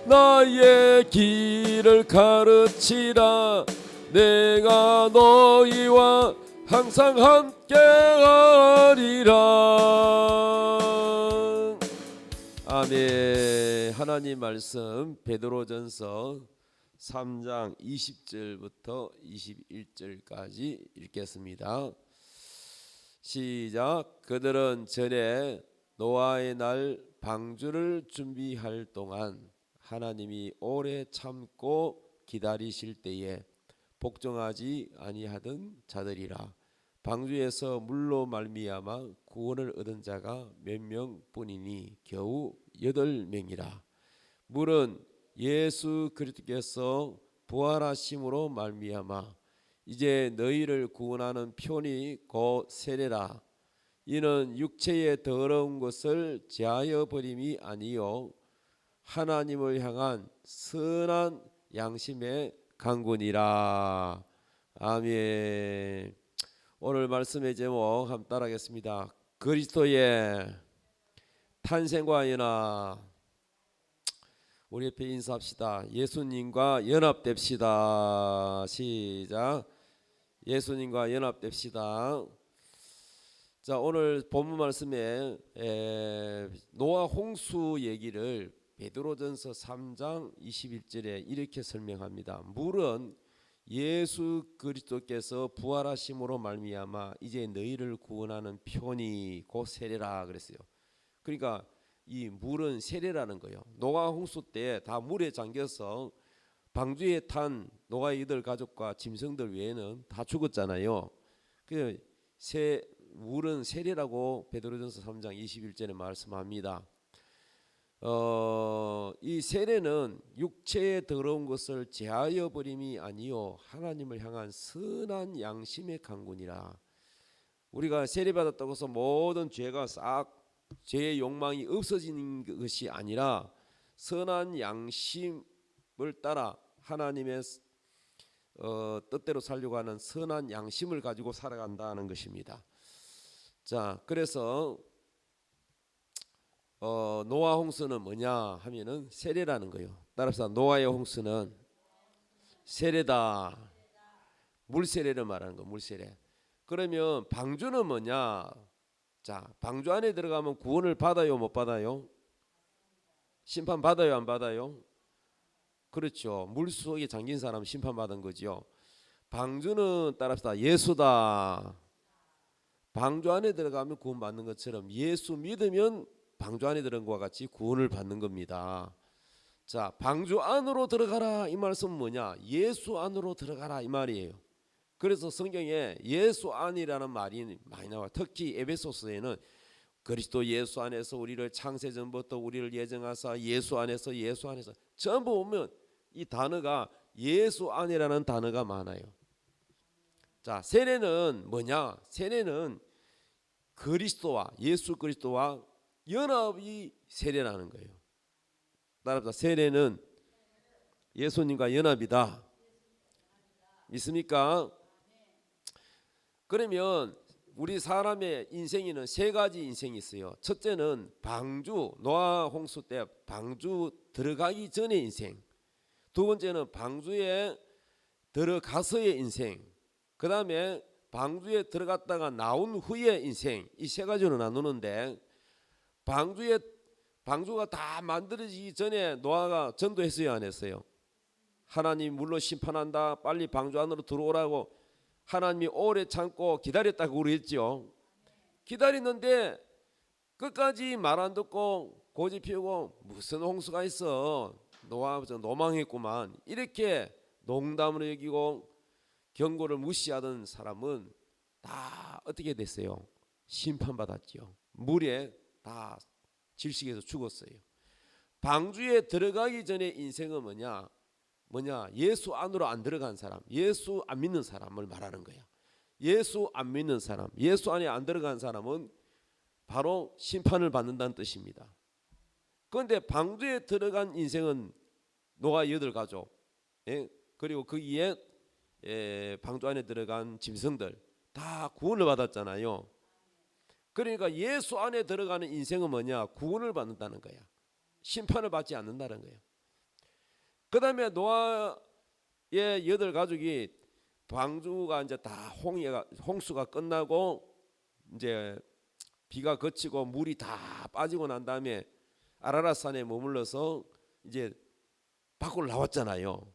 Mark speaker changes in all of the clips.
Speaker 1: 나의 길을 가르치라. 내가 너희와 항상 함께하리라. 아멘. 하나님 말씀 베드로전서 3장 20절부터 21절까지 읽겠습니다. 시작. 그들은 전에 노아의 날 방주를 준비할 동안 하나님이 오래 참고 기다리실 때에 복종하지 아니하던 자들이라. 방주에서 물로 말미암아 구원을 얻은 자가 몇 명뿐이니 겨우 8명이라. 물은 예수 그리스도께서 부활하심으로 말미암아 이제 너희를 구원하는 표니 곧 세례라. 이는 육체의 더러운 것을 제하여 버림이 아니요 하나님을 향한 선한 양심의 강군이라. 아멘. 오늘 말씀의 제목 한번 따라하겠습니다. 그리스도의 탄생과 연합. 우리 옆에 인사합시다. 예수님과 연합됩시다. 시작. 예수님과 연합됩시다. 자, 오늘 본문 말씀에 노아 홍수 얘기를 베드로전서 3장 21절에 이렇게 설명합니다. 물은 예수 그리스도께서 부활하심으로 말미암아 이제 너희를 구원하는 표니 곧 세례라 그랬어요. 그러니까 이 물은 세례라는 거예요. 노아 홍수 때 다 물에 잠겨서 방주에 탄 노아의 이들 가족과 짐승들 외에는 다 죽었잖아요. 그 물은 세례라고 베드로전서 3장 21절에 말씀합니다. 이 세례는 육체의 더러운 것을 제하여 버림이 아니요 하나님을 향한 선한 양심의 강군이라. 우리가 세례 받았다고 해서 모든 죄가 싹 죄의 욕망이 없어지는 것이 아니라 선한 양심을 따라 하나님의 뜻대로 살려고 하는 선한 양심을 가지고 살아간다는 것입니다. 자, 그래서 노아 홍수는 뭐냐 하면은 세례라는 거예요. 따라서 노아의 홍수는 세례다. 물세례를 말하는 거, 물세례. 그러면 방주는 뭐냐? 자, 방주 안에 들어가면 구원을 받아요, 못 받아요? 심판 받아요, 안 받아요? 그렇죠. 물 속에 잠긴 사람 심판 받은 거죠. 방주는 따라서 예수다. 방주 안에 들어가면 구원 받는 것처럼 예수 믿으면 방주 안에 들어간 것과 같이 구원을 받는 겁니다. 자, 방주 안으로 들어가라 이 말씀은 뭐냐? 예수 안으로 들어가라 이 말이에요. 그래서 성경에 예수 안이라는 말이 많이 나와요. 특히 에베소서에는 그리스도 예수 안에서 우리를 창세 전부터 우리를 예정하사 예수 안에서 전부 보면 이 단어가 예수 안이라는 단어가 많아요. 자, 세례는 뭐냐? 세례는 그리스도와 예수 그리스도와 연합이 세례라는 거예요. 따라서 세례는 예수님과 연합이다. 믿습니까? 그러면 우리 사람의 인생에는 세 가지 인생이 있어요. 첫째는 방주, 노아 홍수 때 방주 들어가기 전의 인생. 두 번째는 방주에 들어가서의 인생. 그 다음에 방주에 들어갔다가 나온 후의 인생. 이 세 가지로 나누는데 방주가 다 만들어지기 전에 노아가 전도했어요, 안 했어요? 하나님 물로 심판한다, 빨리 방주 안으로 들어오라고 하나님이 오래 참고 기다렸다고 그랬죠. 기다리는데 끝까지 말 안 듣고 고집 피우고 무슨 홍수가 있어, 노아 노망했구만, 이렇게 농담으로 여기고 경고를 무시하던 사람은 다 어떻게 됐어요? 심판받았죠. 물에 다 질식해서 죽었어요. 방주에 들어가기 전에 인생은 뭐냐? 예수 안으로 안 들어간 사람, 예수 안 믿는 사람을 말하는 거야. 예수 안 믿는 사람, 예수 안에 안 들어간 사람은 바로 심판을 받는다는 뜻입니다. 그런데 방주에 들어간 인생은 노아 8가족, 그리고 그 이에 방주 안에 들어간 짐승들 다 구원을 받았잖아요. 그러니까 예수 안에 들어가는 인생은 뭐냐? 구원을 받는다는 거야. 심판을 받지 않는다는 거야. 그 다음에 노아의 8가족이 방주가 이제 다 홍수가 끝나고 이제 비가 그치고 물이 다 빠지고 난 다음에 아라랏산에 머물러서 이제 밖으로 나왔잖아요.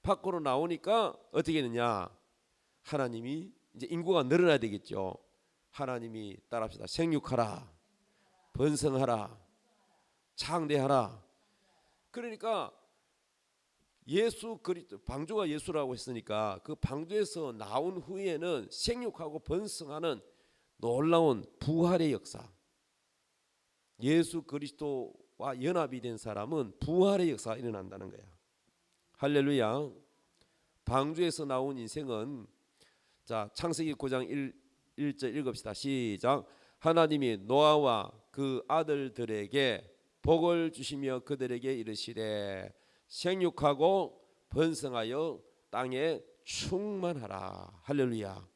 Speaker 1: 밖으로 나오니까 어떻게 되느냐? 하나님이 이제 인구가 늘어나야 되겠죠. 하나님이 따라합시다. 생육하라, 번성하라, 창대하라. 그러니까 예수 그리스도, 방주가 예수라고 했으니까 그 방주에서 나온 후에는 생육하고 번성하는 놀라운 부활의 역사, 예수 그리스도와 연합이 된 사람은 부활의 역사가 일어난다는 거야. 할렐루야. 방주에서 나온 인생은, 자, 창세기 9장 1절 읽읍시다. 시작. 하나님이 노아와 그 아들들에게 복을 주시며 그들에게 이르시되 생육하고 번성하여 땅에 충만하라. 할렐루야.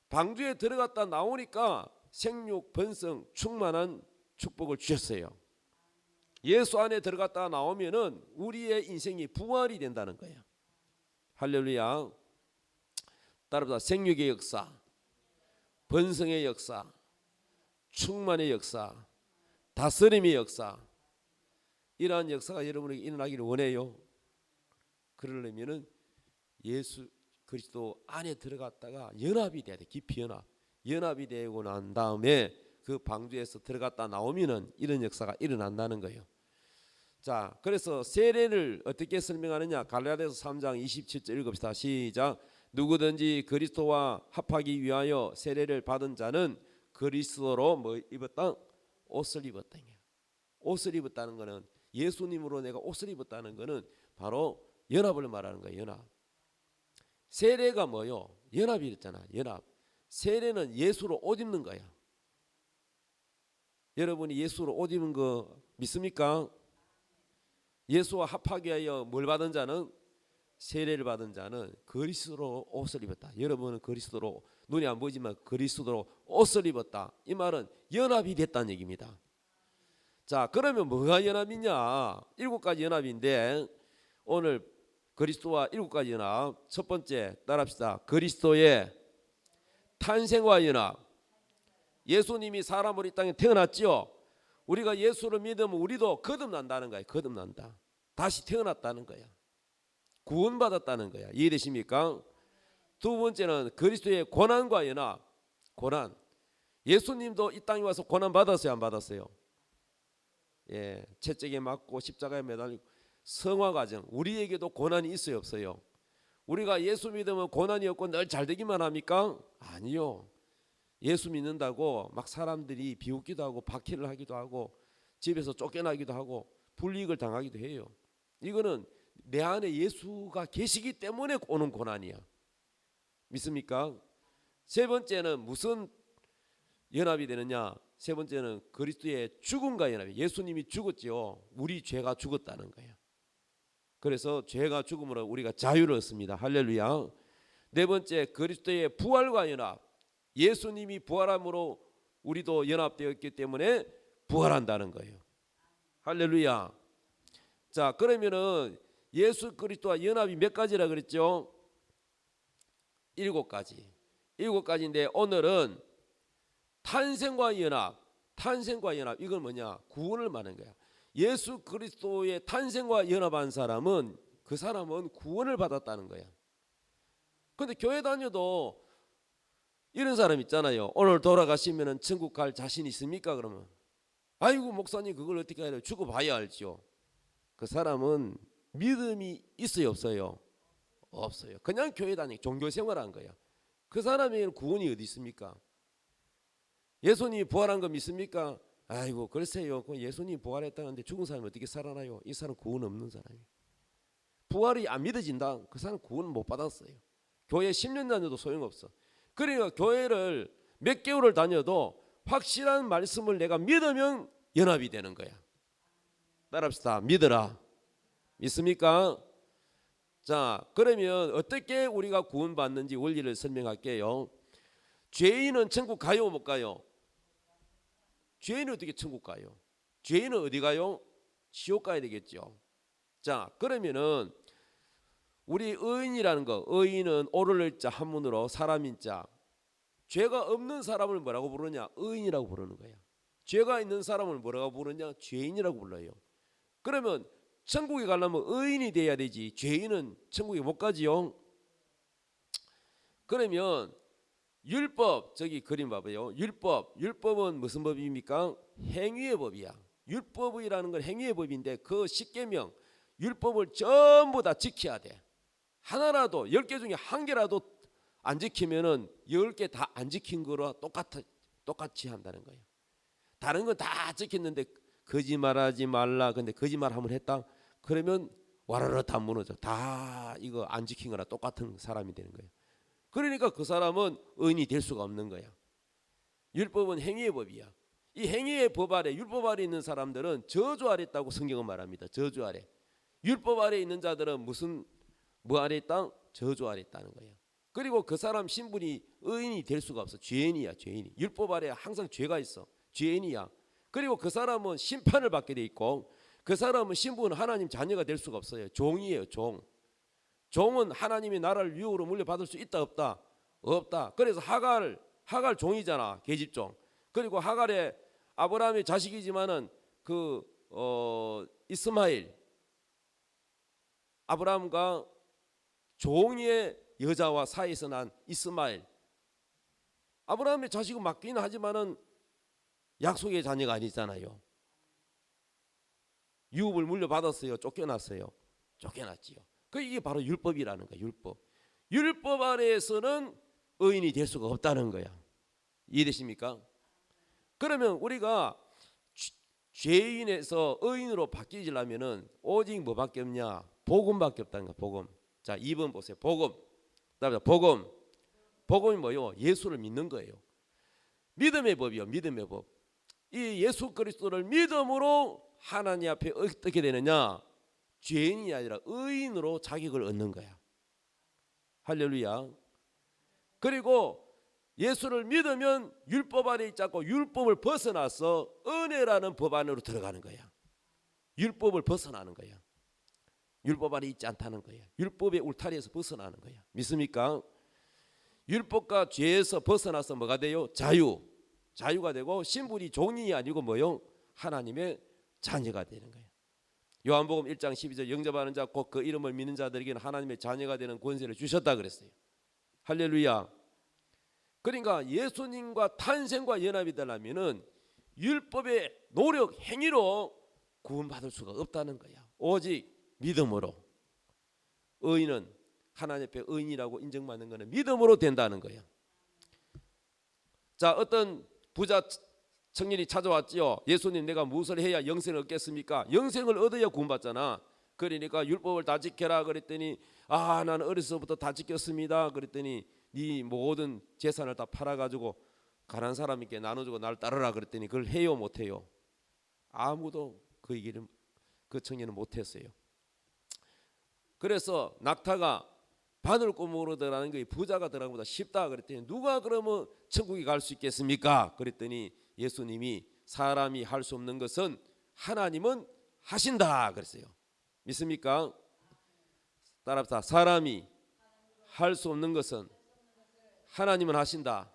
Speaker 1: 방주에 들어갔다 나오니까 생육, 번성, 충만한 축복을 주셨어요. 예수 안에 들어갔다 나오면은 우리의 인생이 부활이 된다는 거예요. 할렐루야. 따라서 생육의 역사, 번성의 역사, 충만의 역사, 다스림의 역사, 이러한 역사가 여러분에게 일어나기를 원해요. 그러려면은 예수 그리스도 안에 들어갔다가 연합이 돼야 돼. 깊이 연합이 되고 난 다음에 그 방주에서 들어갔다 나오면은 이런 역사가 일어난다는 거예요. 자, 그래서 세례를 어떻게 설명하느냐? 갈라디아서 3장 27절 읽읍시다. 시작. 누구든지 그리스도와 합하기 위하여 세례를 받은 자는 그리스도로 뭐 입었다? 옷을 입었다. 옷을 입었다는 것은, 예수님으로 내가 옷을 입었다는 것은 바로 연합을 말하는 거예요. 연합. 세례가 뭐요? 연합이 있잖아. 연합. 세례는 예수로 옷 입는 거야. 여러분이 예수로 옷 입은 거 믿습니까? 예수와 합하기 위하여 뭘 받은 자는, 세례를 받은 자는 그리스도로 옷을 입었다. 여러분은 그리스도로, 눈이 안 보이지만 그리스도로 옷을 입었다. 이 말은 연합이 됐다는 얘기입니다. 자, 그러면 뭐가 연합이냐? 7가지 연합인데 오늘 그리스도와 7가지 연합. 첫 번째 따라합시다. 그리스도의 탄생과 연합. 예수님이 사람으로 이 땅에 태어났지요. 우리가 예수를 믿으면 우리도 거듭난다는 거예요. 거듭난다. 다시 태어났다는 거야. 구원받았다는 거야. 이해되십니까? 두 번째는 그리스도의 고난과 연합. 고난. 예수님도 이 땅에 와서 고난 받았어요, 안 받았어요? 예, 채찍에 맞고 십자가에 매달리고 성화 과정. 우리에게도 고난이 있어요, 없어요? 우리가 예수 믿으면 고난이 없고 늘 잘 되기만 합니까? 아니요. 예수 믿는다고 막 사람들이 비웃기도 하고 박해를 하기도 하고 집에서 쫓겨나기도 하고 불이익을 당하기도 해요. 이거는 내 안에 예수가 계시기 때문에 오는 고난이야. 믿습니까? 세 번째는 무슨 연합이 되느냐? 세 번째는 그리스도의 죽음과 연합이. 예수님이 죽었지요. 우리 죄가 죽었다는 거예요. 그래서 죄가 죽음으로 우리가 자유를 얻습니다. 할렐루야. 네 번째, 그리스도의 부활과 연합. 예수님이 부활함으로 우리도 연합되었기 때문에 부활한다는 거예요. 할렐루야. 자, 그러면은 예수 그리스도와 연합이 몇 가지라 그랬죠? 7가지. 7가지인데 오늘은 탄생과 연합. 탄생과 연합. 이건 뭐냐? 구원을 말하는 거야. 예수 그리스도의 탄생과 연합한 사람은, 그 사람은 구원을 받았다는 거야. 근데 교회 다녀도 이런 사람 있잖아요. 오늘 돌아가시면 천국 갈 자신 있습니까? 그러면 아이고 목사님 그걸 어떻게 해야 돼요? 죽어봐야 알죠. 그 사람은 믿음이 있어요, 없어요? 없어요. 그냥 교회 다니고 종교생활한 거야. 그 사람에게는 구원이 어디 있습니까? 예수님이 부활한 거 믿습니까? 아이고 글쎄요. 예수님이 부활했다는데 죽은 사람이 어떻게 살아나요? 이 사람 구원 없는 사람이에요. 부활이 안 믿어진다. 그 사람 구원 못 받았어요. 교회 10년 다녀도 소용없어. 그러니까 교회를 몇 개월을 다녀도 확실한 말씀을 내가 믿으면 연합이 되는 거야. 따라합시다. 믿어라. 믿습니까? 자, 그러면 어떻게 우리가 구원받는지 원리를 설명할게요. 죄인은 천국 가요, 못 가요? 죄인은 어떻게 천국 가요? 죄인은 어디 가요? 지옥 가야 되겠죠. 자, 그러면은 우리 의인이라는 거, 의인은 오를 자 한문으로 사람인 자, 죄가 없는 사람을 뭐라고 부르냐? 의인이라고 부르는 거야. 죄가 있는 사람을 뭐라고 부르냐? 죄인이라고 불러요. 그러면 천국에 가려면 의인이 돼야 되지, 죄인은 천국에 못 가지요. 그러면 율법, 저기 그림 봐봐요. 율법은 무슨 법입니까? 행위의 법이야. 율법이라는 건 행위의 법인데, 그 십계명 율법을 전부 다 지켜야 돼. 하나라도 10개 중에 한 개라도 안 지키면은 10개 다 안 지킨 거로 똑같이 한다는 거예요. 다른 건 다 지켰는데 거짓말하지 말라. 근데 거짓말 한번 했다. 그러면 와르르 다 무너져. 다 이거 안 지킨 거랑 똑같은 사람이 되는 거예요. 그러니까 그 사람은 의인이 될 수가 없는 거야. 율법은 행위의 법이야. 이 행위의 법 아래, 율법 아래 있는 사람들은 저주 아래 있다고 성경은 말합니다. 저주 아래. 율법 아래 있는 자들은 무슨 뭐 아래 있다? 저주 아래 있다는 거예요. 그리고 그 사람 신분이 의인이 될 수가 없어. 죄인이야, 죄인이. 율법 아래 항상 죄가 있어. 죄인이야. 그리고 그 사람은 심판을 받게 돼 있고, 그 사람은 신분은 하나님 자녀가 될 수가 없어요. 종이에요, 종. 종은 하나님의 나라를 유혹으로 물려받을 수 있다 없다? 없다. 그래서 하갈 종이잖아, 계집종. 그리고 하갈의 아브라함의 자식이지만은 이스마엘, 아브라함과 종의 여자와 사이에서 난 이스마엘, 아브라함의 자식은 맞긴 하지만은 약속의 자녀가 아니잖아요. 유업을 물려받았어요, 쫓겨났어요? 쫓겨났지요. 이게 바로 율법이라는 거야. 율법 아래에서는 의인이 될 수가 없다는 거야. 이해되십니까? 그러면 우리가 죄인에서 의인으로 바뀌려면은 오직 뭐밖에 없냐? 복음밖에 없다는 거야. 복음. 자, 2번 보세요. 복음. 복음이 뭐요? 예수를 믿는 거예요. 믿음의 법이요. 믿음의 법. 이 예수 그리스도를 믿음으로 하나님 앞에 어떻게 되느냐? 죄인이 아니라 의인으로 자격을 얻는 거야. 할렐루야. 그리고 예수를 믿으면 율법 안에 있지 않고 율법을 벗어나서 은혜라는 법 안으로 들어가는 거야. 율법을 벗어나는 거야. 율법 안에 있지 않다는 거야. 율법의 울타리에서 벗어나는 거야. 믿습니까? 율법과 죄에서 벗어나서 뭐가 돼요? 자유가 되고, 신분이 종이 아니고 뭐요? 하나님의 자녀가 되는 거예요. 요한복음 1장 12절, 영접하는 자 곧 그 이름을 믿는 자들에게는 하나님의 자녀가 되는 권세를 주셨다 그랬어요. 할렐루야. 그러니까 예수님과 탄생과 연합이 되려면은 율법의 노력, 행위로 구원받을 수가 없다는 거야. 오직 믿음으로. 의인은 하나님 앞에 의인이라고 인정받는 것은 믿음으로 된다는 거야. 자, 어떤 부자 청년이 찾아왔지요. 예수님, 내가 무엇을 해야 영생을 얻겠습니까? 영생을 얻어야 구원받잖아. 그러니까 율법을 다 지켜라 그랬더니, 나는 어려서부터 다 지켰습니다. 그랬더니 네 모든 재산을 다 팔아가지고 가난한 사람에게 나눠주고 날 따르라 그랬더니 그걸 해요, 못해요? 아무도 그 얘기를 그 청년은 못했어요. 그래서 낙타가 바늘구멍으로 들어가는 게 부자가 들어가는 것보다 쉽다 그랬더니, 누가 그러면 천국에 갈 수 있겠습니까? 그랬더니 예수님이 사람이 할 수 없는 것은 하나님은 하신다 그랬어요. 믿습니까? 따라합시다. 사람이 할 수 없는 것은 하나님은 하신다.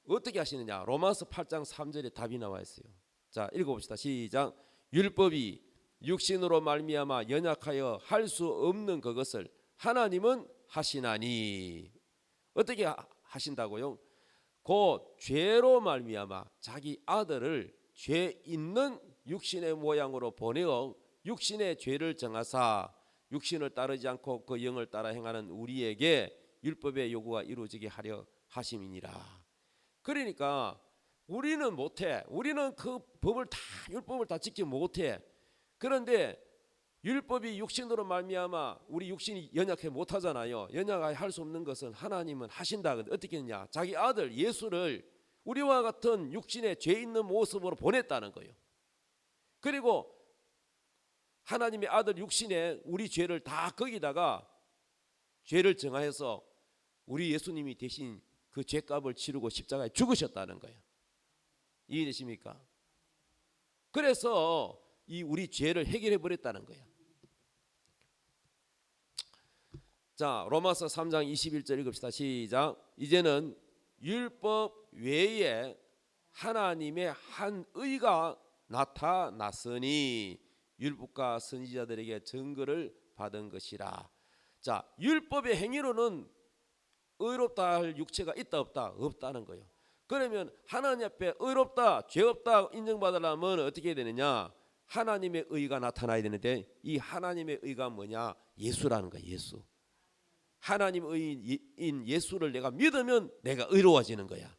Speaker 1: 어떻게 하시느냐? 로마서 8장 3절에 답이 나와 있어요. 자, 읽어봅시다. 시작. 율법이 육신으로 말미암아 연약하여 할 수 없는 그것을 하나님은 하시나니. 어떻게 하신다고요? 곧 죄로 말미암아 자기 아들을 죄 있는 육신의 모양으로 보내어 육신의 죄를 정하사 육신을 따르지 않고 그 영을 따라 행하는 우리에게 율법의 요구가 이루어지게 하려 하심이니라. 그러니까 우리는 못해. 우리는 그 법을 다, 율법을 다 지키지 못해. 그런데 율법이 육신으로 말미암아 우리 육신이 연약해 못하잖아요. 연약하게 할 수 없는 것은 하나님은 하신다. 어떻게 했냐? 자기 아들 예수를 우리와 같은 육신의 죄 있는 모습으로 보냈다는 거예요. 그리고 하나님의 아들 육신에 우리 죄를 다 거기다가 죄를 정하여서 우리 예수님이 대신 그 죄값을 치르고 십자가에 죽으셨다는 거예요. 이해되십니까? 그래서 이 우리 죄를 해결해 버렸다는 거야. 자, 로마서 3장 21절 읽읍시다. 시작. 이제는 율법 외에 하나님의 한 의가 나타났으니 율법과 선지자들에게 증거를 받은 것이라. 자, 율법의 행위로는 의롭다 할 육체가 있다 없다? 없다는 거예요. 그러면 하나님 앞에 의롭다, 죄 없다 인정받으려면 어떻게 해야 되느냐? 하나님의 의가 나타나야 되는데 이 하나님의 의가 뭐냐? 예수라는 거예요. 예수. 하나님의 의인 예수를 내가 믿으면 내가 의로워지는 거야.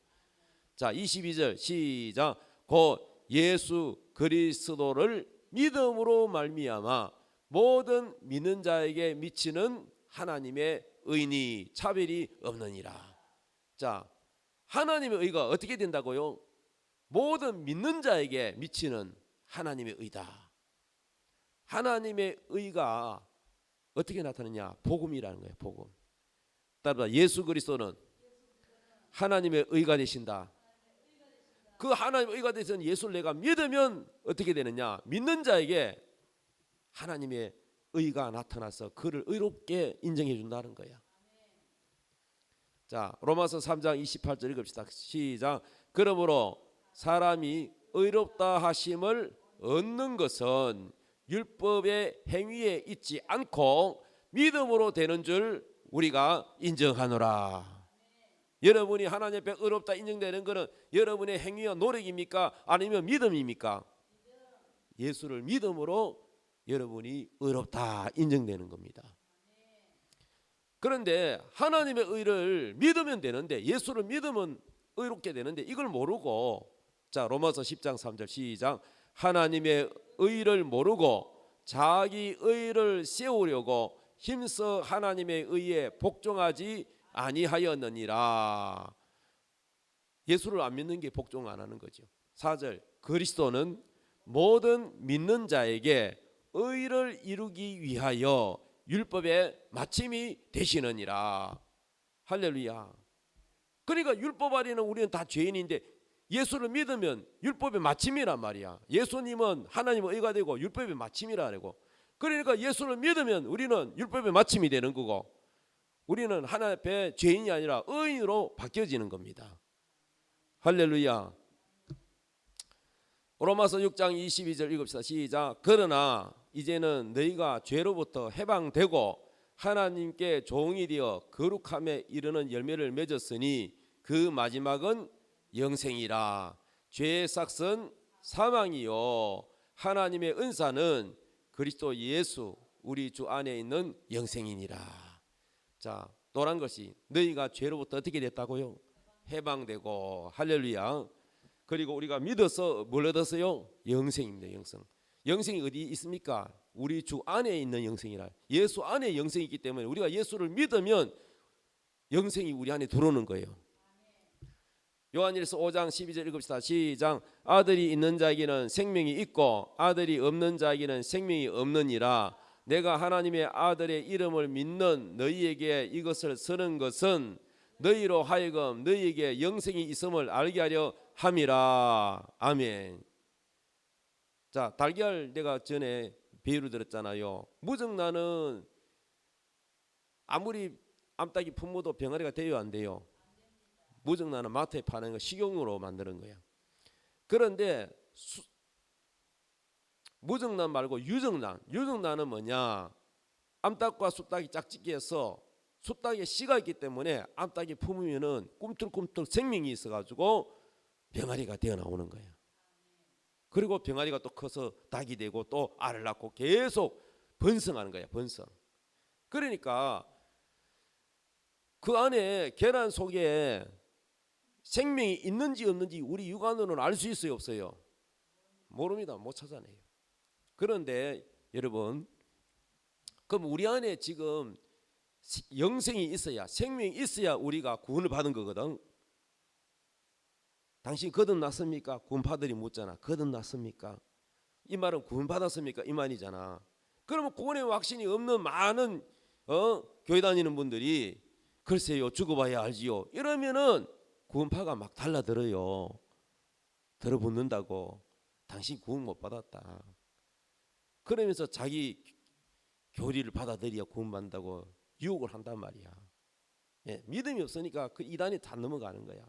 Speaker 1: 자, 22절 시작. 곧 예수 그리스도를 믿음으로 말미암아 모든 믿는 자에게 미치는 하나님의 의니 차별이 없느니라. 자, 하나님의 의가 어떻게 된다고요? 모든 믿는 자에게 미치는 하나님의 의다. 하나님의 의가 어떻게 나타나냐? 복음이라는 거예요. 복음. 따라서 예수 그리스도는 하나님의 의가 되신다. 그 하나님의 의가 되신 예수를 내가 믿으면 어떻게 되느냐? 믿는 자에게 하나님의 의가 나타나서 그를 의롭게 인정해 준다는 거야. 자, 로마서 3장 28절 읽읍시다. 시작. 그러므로 사람이 의롭다 하심을 얻는 것은 율법의 행위에 있지 않고 믿음으로 되는 줄 우리가 인정하노라. 여러분이 하나님 앞에 의롭다 인정되는 것은 여러분의 행위와 노력입니까? 아니면 믿음입니까? 예수를 믿음으로 여러분이 의롭다 인정되는 겁니다. 그런데 하나님의 의를 믿으면 되는데, 예수를 믿으면 의롭게 되는데 이걸 모르고, 자, 로마서 10장 3절 시작. 하나님의 의를 모르고 자기 의를 세우려고 힘써 하나님의 의에 복종하지 아니하였느니라. 예수를 안 믿는 게 복종 안 하는 거죠. 4절. 그리스도는 모든 믿는 자에게 의를 이루기 위하여 율법의 마침이 되시느니라. 할렐루야. 그러니까 율법 아래는 우리는 다 죄인인데 예수를 믿으면 율법의 마침이란 말이야. 예수님은 하나님의 의가 되고 율법의 마침이라고. 그러니까 예수를 믿으면 우리는 율법의 마침이 되는 거고, 우리는 하나님 앞에 죄인이 아니라 의인으로 바뀌어지는 겁니다. 할렐루야. 로마서 6장 22절 읽읍시다. 시작. 그러나 이제는 너희가 죄로부터 해방되고 하나님께 종이 되어 거룩함에 이르는 열매를 맺었으니 그 마지막은 영생이라. 죄의 삭은 사망이요 하나님의 은사는 그리스도 예수 우리 주 안에 있는 영생이니라. 자, 노란 것이 너희가 죄로부터 어떻게 됐다고요? 해방되고. 할렐루야. 그리고 우리가 믿어서 뭘 얻었어요? 영생입니다. 영생. 영생이 어디 있습니까? 우리 주 안에 있는 영생이라. 예수 안에 영생이 있기 때문에 우리가 예수를 믿으면 영생이 우리 안에 들어오는 거예요. 요한일서 5장 12절 읽읍시다. 시작. 아들이 있는 자에게는 생명이 있고 아들이 없는 자에게는 생명이 없느니라. 내가 하나님의 아들의 이름을 믿는 너희에게 이것을 쓰는 것은 너희로 하여금 너희에게 영생이 있음을 알게 하려 함이라. 아멘. 자, 달걀 내가 전에 비유를 들었잖아요. 무정란은 아무리 암탉이 품어도 병아리가 돼요, 안 돼요? 무정란은 마트에 파는 거 식용으로 만드는 거야. 그런데 무정란 말고 유정란. 유정란은 뭐냐? 암탉과 숫닭이 짝짓기 해서 숫닭에 씨가 있기 때문에 암탉이 품으면은 꿈틀꿈틀 생명이 있어가지고 병아리가 되어 나오는 거야. 그리고 병아리가 또 커서 닭이 되고 또 알을 낳고 계속 번성하는 거야. 번성. 그러니까 그 안에 계란 속에 생명이 있는지 없는지 우리 육안으로는 알 수 있어요, 없어요? 모릅니다. 못 찾아내요. 그런데 여러분, 그럼 우리 안에 지금 영생이 있어야, 생명이 있어야 우리가 구원을 받은 거거든. 당신 거듭났습니까? 구원받으리 묻잖아. 거듭났습니까? 이 말은 구원받았습니까? 이 말이잖아. 그러면 구원의 확신이 없는 많은 교회 다니는 분들이 글쎄요, 죽어봐야 알지요, 이러면은 구원파가 막 달라들어요. 들어붙는다고. 당신 구원 못 받았다. 그러면서 자기 교리를 받아들여야 구원받는다고 유혹을 한단 말이야. 예, 믿음이 없으니까 그 이단이 다 넘어가는 거야.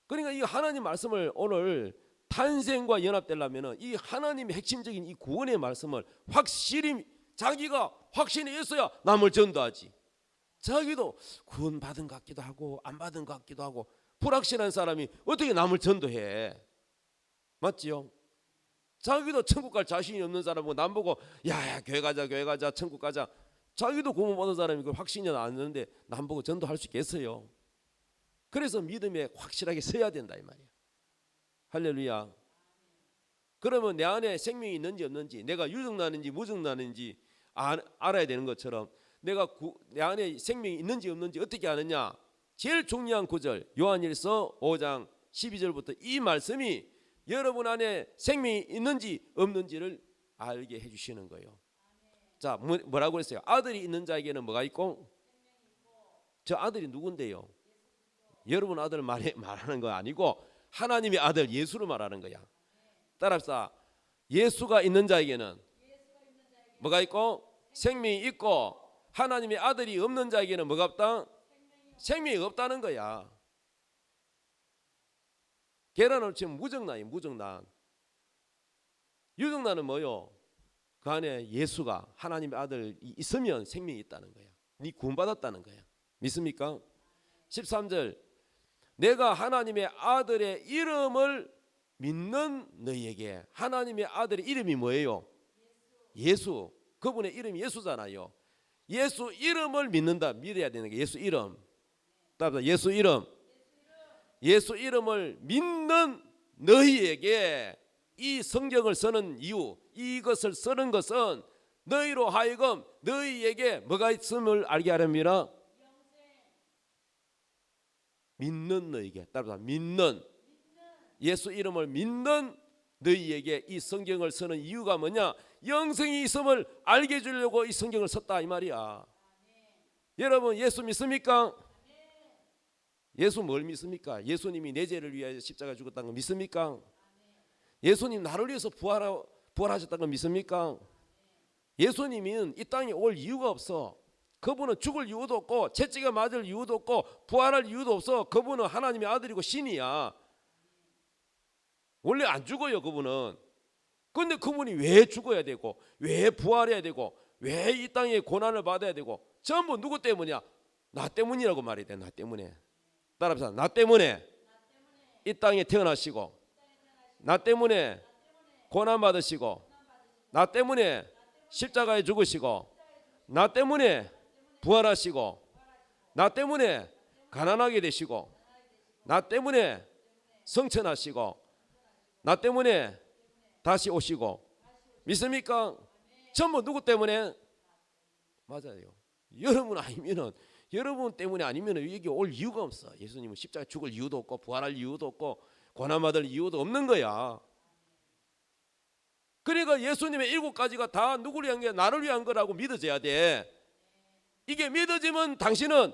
Speaker 1: 그러니까 이 하나님 말씀을 오늘 탄생과 연합되려면 이 하나님의 핵심적인 이 구원의 말씀을 확실히 자기가 확신이 있어야 남을 전도하지. 자기도 구원받은 것 같기도 하고 안 받은 것 같기도 하고 불확실한 사람이 어떻게 남을 전도해? 맞지요? 자기도 천국 갈 자신이 없는 사람은 남 보고 야 교회 가자 천국 가자. 자기도 구원 받은 사람이 그 확신이 안 드는데 남 보고 전도할 수 있겠어요? 그래서 믿음에 확실하게 서야 된다 이 말이야. 할렐루야. 그러면 내 안에 생명이 있는지 없는지, 내가 유증나는지 무증나는지 알아야 되는 것처럼 내가 내 안에 생명이 있는지 없는지 어떻게 아느냐? 제일 중요한 구절 요한일서 5장 12절부터 이 말씀이 여러분 안에 생명이 있는지 없는지를 알게 해주시는 거예요. 자, 뭐라고 그랬어요? 아들이 있는 자에게는 뭐가 있고? 저 아들이 누군데요? 여러분 아들 말하는 거 아니고 하나님의 아들 예수를 말하는 거야. 따라합시다. 예수가 있는 자에게는 뭐가 있고? 생명이 있고, 하나님의 아들이 없는 자에게는 뭐가 없다? 생명이 없다는 거야. 계란을 치면 무정란이 무정란. 유정란은 뭐요? 그 안에 예수가 하나님의 아들이 있으면 생명이 있다는 거야. 네 구원받았다는 거야. 믿습니까? 13절 내가 하나님의 아들의 이름을 믿는 너희에게. 하나님의 아들의 이름이 뭐예요? 예수. 그분의 이름이 예수잖아요. 예수 이름을 믿는다. 믿어야 되는 게 예수 이름. 따라서 예수 이름. 예수 이름을 믿는 너희에게 이 성경을 쓰는 이유, 이것을 쓰는 것은 너희로 하여금 너희에게 뭐가 있음을 알게 하렵니다. 믿는 너희에게. 따라서 믿는 예수 이름을 믿는 너희에게 이 성경을 쓰는 이유가 뭐냐? 영생이 있음을 알게 해주려고 이 성경을 썼다 이 말이야. 여러분 예수 믿습니까? 예수 뭘 믿습니까? 예수님이 내 죄를 위하여 십자가 죽었다는 거 믿습니까? 예수님 나를 위해서 부활하셨다는 거 믿습니까? 예수님은 이 땅에 올 이유가 없어. 그분은 죽을 이유도 없고 채찍에 맞을 이유도 없고 부활할 이유도 없어. 그분은 하나님의 아들이고 신이야. 원래 안 죽어요 그분은. 근데 그분이 왜 죽어야 되고 왜 부활해야 되고 왜 이 땅에 고난을 받아야 되고 전부 누구 때문이야? 나 때문이라고 말해야 돼. 나 때문에. 따라합시다. 나 때문에 이 땅에 태어나시고 나 때문에 고난 받으시고 나 때문에 십자가에 죽으시고 나 때문에 부활하시고 나 때문에 가난하게 되시고 나 때문에 성천하시고 나 때문에 다시 오시고 믿습니까? 전부 누구 때문에? 맞아요. 여러분 아니면은 여러분 때문에 아니면은 여기 올 이유가 없어. 예수님은 십자가에 죽을 이유도 없고 부활할 이유도 없고 고난받을 이유도 없는 거야. 그러니까 예수님의 7가지가 다 누구를 위한 게 나를 위한 거라고 믿어져야 돼. 이게 믿어지면 당신은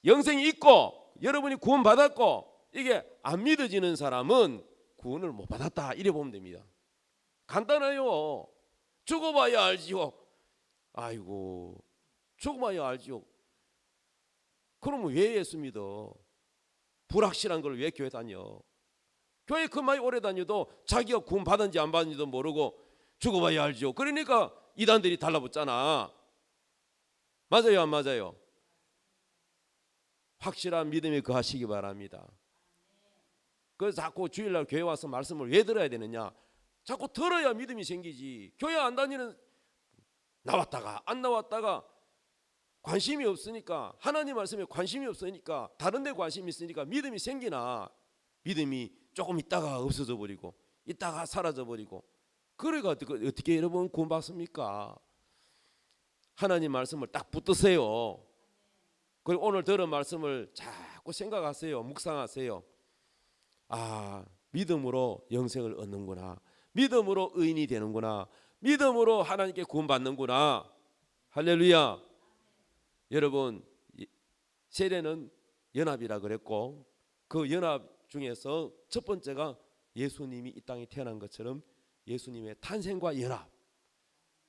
Speaker 1: 영생이 있고 여러분이 구원받았고, 이게 안 믿어지는 사람은 구원을 못 받았다 이래 보면 됩니다. 간단해요. 죽어봐야 알지요. 아이고 죽어봐야 알지요. 그러면 왜 예수 믿어? 불확실한 걸 왜 교회 다녀? 교회 그만이 오래 다녀도 자기가 구원 받은지 안 받은지도 모르고 죽어봐야 알죠. 그러니까 이단들이 달라붙잖아. 맞아요 안 맞아요? 확실한 믿음이 거하시기 바랍니다. 그래서 자꾸 주일날 교회 와서 말씀을 왜 들어야 되느냐? 자꾸 들어야 믿음이 생기지. 교회 안 다니는 나왔다가 안 나왔다가 관심이 없으니까, 하나님 말씀에 관심이 없으니까, 다른 데 관심이 있으니까 믿음이 생기나? 믿음이 조금 있다가 없어져 버리고 있다가 사라져 버리고. 그래가 어떻게 여러분 구원받습니까? 하나님 말씀을 딱 붙드세요. 그리고 오늘 들은 말씀을 자꾸 생각하세요. 묵상하세요. 아, 믿음으로 영생을 얻는구나. 믿음으로 의인이 되는구나. 믿음으로 하나님께 구원받는구나. 할렐루야. 여러분 세례는 연합이라 그랬고, 그 연합 중에서 첫 번째가 예수님이 이 땅에 태어난 것처럼 예수님의 탄생과 연합.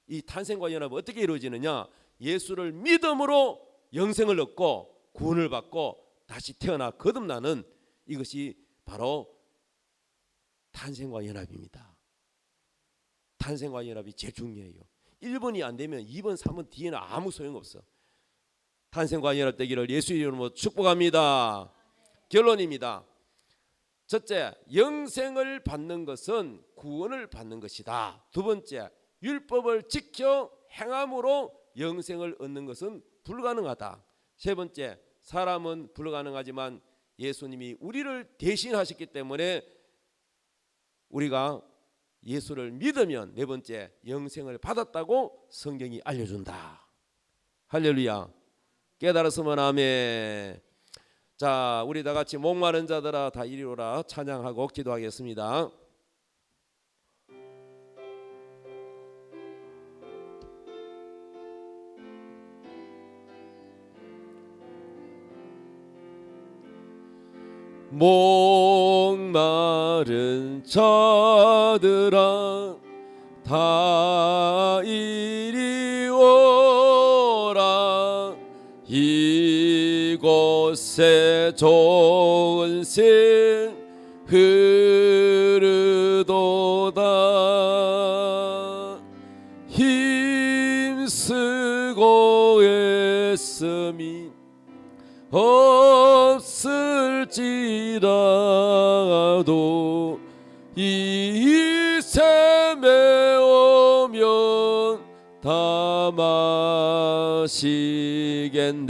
Speaker 1: 이 탄생과 연합은 어떻게 이루어지느냐? 예수를 믿음으로 영생을 얻고 구원을 받고 다시 태어나 거듭나는 이것이 바로 탄생과 연합입니다. 탄생과 연합이 제일 중요해요. 1번이 안 되면 2번, 3번 뒤에는 아무 소용없어. 탄생과 연합되기를 예수 이름으로 축복합니다. 결론입니다. 첫째, 영생을 받는 것은 구원을 받는 것이다. 두 번째, 율법을 지켜 행함으로 영생을 얻는 것은 불가능하다. 세 번째, 사람은 불가능하지만 예수님이 우리를 대신하셨기 때문에 우리가 예수를 믿으면 네 번째, 영생을 받았다고 성경이 알려준다. 할렐루야. 깨달았으면 아멘. 자, 우리 다 같이 목마른 자들아 다 이리 오라 찬양하고 기도하겠습니다. 목마른 자들아 다 이리 오라. 이곳에 좋은 샘 흐르도다. 힘쓰고 애쓰미 없을지라도 이 샘에 오면 다 마시겠네.